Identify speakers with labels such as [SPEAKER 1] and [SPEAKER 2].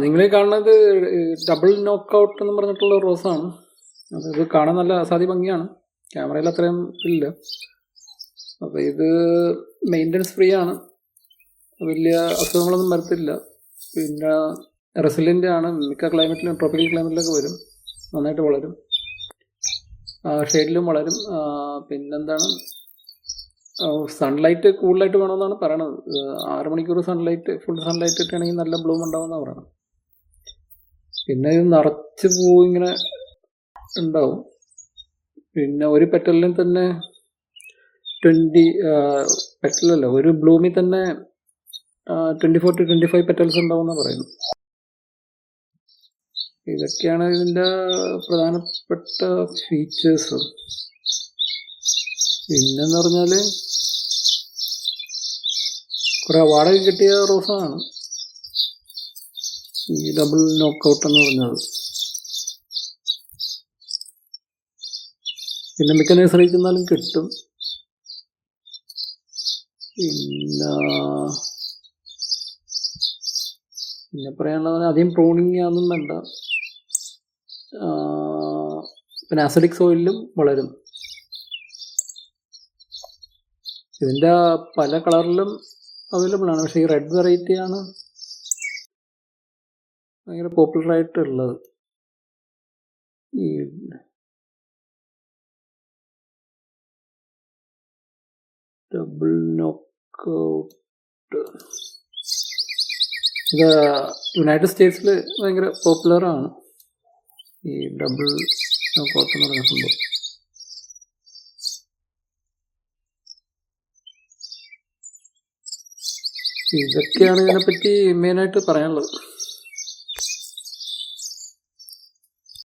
[SPEAKER 1] നിങ്ങൾ കാണുന്നത് double knockout എന്ന് പറഞ്ഞിട്ടുള്ള റോസാണ്. ഇത് കാണാൻ നല്ല അസാധ്യ ഭംഗിയാണ്, ക്യാമറയിൽ അത്രയും ഇല്ല. അപ്പോൾ ഇത് മെയിൻ്റനൻസ് ഫ്രീ ആണ്, വലിയ അസുഖങ്ങളൊന്നും വരത്തില്ല. പിന്നെ റെസിലിൻ്റ് ആണ്, മിക്ക ക്ലൈമറ്റിലും ട്രോപ്പിക്കൽ ക്ലൈമറ്റിലൊക്കെ വരും, നന്നായിട്ട് വളരും, ഷെയ്ഡിലും വളരും. പിന്നെന്താണ്, സൺലൈറ്റ് കൂടുതലായിട്ട് വേണമെന്നാണ് പറയണത്. 6 മണിക്കൂർ സൺലൈറ്റ്, ഫുൾ സൺലൈറ്റ് ഇട്ടാണെങ്കിൽ നല്ല ബ്ലൂം ഉണ്ടാവുമെന്നാണ് പറയണത്. പിന്നെ ഇത് നിറച്ച് പൂ ഇങ്ങനെ ഉണ്ടാവും. പിന്നെ ഒരു പെറ്റലിന് തന്നെ 20 പെറ്റലല്ല, ഒരു ബ്ലൂമിൽ തന്നെ 24 to 25 പെറ്റൽസ് ഉണ്ടാവുമെന്നാണ് പറയുന്നത്. ഇതൊക്കെയാണ് ഇതിൻ്റെ പ്രധാനപ്പെട്ട ഫീച്ചേഴ്സ്. പിന്നെന്ന് പറഞ്ഞാൽ കുറെ അവാർഡൊക്കെ കിട്ടിയ റോസാണ് ഈ ഡബിൾ നോക്കൗട്ട് എന്ന് പറഞ്ഞത്. പിന്നെ മിക്ക നഴ്സറി ചെന്നാലും കിട്ടും. പിന്നെ പറയാനുള്ളത് അധികം പ്രൂണിങ് ആണെന്നും വേണ്ട. പിന്നെ അസിഡിക് സോയിലും വളരും. ഇതിൻ്റെ പല കളറിലും അവൈലബിൾ ആണ്, പക്ഷേ ഈ റെഡ് വെറൈറ്റി ആണ് ഭയങ്കര പോപ്പുലർ ആയിട്ടുള്ളത്. ഈ ഡബിൾ നോക്കൗട്ട് ഇത് യുണൈറ്റഡ് സ്റ്റേറ്റ്സിൽ ഭയങ്കര പോപ്പുലർ ആണ്, ഈ ഡബിൾ നോക്കൗട്ട് എന്ന് പറഞ്ഞ സംഭവം. ഇതൊക്കെയാണ് ഇതിനെപ്പറ്റി മെയിനായിട്ട് പറയാനുള്ളത്.